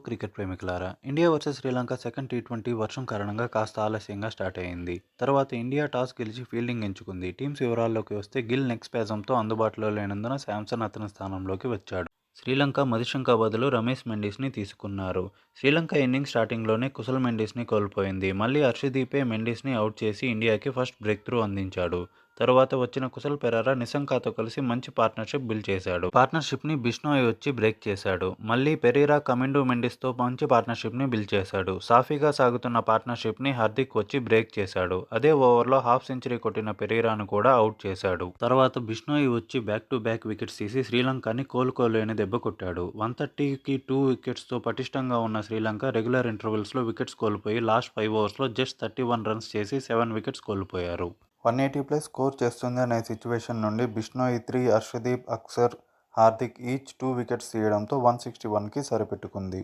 Cricket ప్రేమికులారా, India versus Sri Lanka second టీ20 వర్షం కారణంగా కాస్త ఆలస్యంగా స్టార్ట్ అయింది. తర్వాత ఇండియా టాస్ గెలిచి ఫీల్డింగ్ ఎంచుకుంది. టీమ్స్ వివరాల్లోకి వస్తే గిల్ నెక్ స్పాజంతో అందుబాటులో లేనందున శాంసన్ అతని స్థానంలోకి వచ్చాడు. శ్రీలంక మధుశంక బదులు రమేష్ మెండిస్ని తీసుకున్నారు. శ్రీలంక ఇన్నింగ్స్ స్టార్టింగ్లోనే కుశల్ మెండిస్ని కోల్పోయింది. మళ్లీ హర్షదీపే మెండిస్ని అవుట్ చేసి ఇండియాకి ఫస్ట్ బ్రేక్ త్రూ అందించాడు. తరువాత వచ్చిన కుశల్ పెరెరా నిశంకతో కలిసి మంచి పార్ట్నర్షిప్ బిల్డ్ చేశాడు. పార్ట్నర్షిప్ని బిష్నోయ్ వచ్చి బ్రేక్ చేశాడు. మళ్లీ పెరెరా కమిండు మెండిస్తో మంచి పార్ట్నర్షిప్ని బిల్డ్ చేశాడు. సాఫీగా సాగుతున్న పార్ట్నర్షిప్ని హార్దిక్ వచ్చి బ్రేక్ చేశాడు. అదే ఓవర్లో హాఫ్ సెంచరీ కొట్టిన పెరెరాను కూడా అవుట్ చేశాడు. తర్వాత బిష్నోయ్ వచ్చి బ్యాక్ టు బ్యాక్ వికెట్స్ తీసి శ్రీలంకని కోలుకోలేని దెబ్బ కొట్టాడు. 130కి 2 వికెట్స్తో పటిష్టంగా ఉన్న శ్రీలంక రెగ్యులర్ ఇంటర్వెల్స్లో వికెట్స్ కోల్పోయి లాస్ట్ 5 ఓవర్స్లో జస్ట్ 31 రన్స్ చేసి 7 వికెట్స్ కోల్పోయారు. 180+ స్కోర్ చేస్తుంది అనే సిచ్యువేషన్ నుండి బిష్నోయ్ 3, హర్షదీప్, అక్సర్, హార్దిక్ ఈచ్ 2 వికెట్స్ తీయడంతో 161కి సరిపెట్టుకుంది.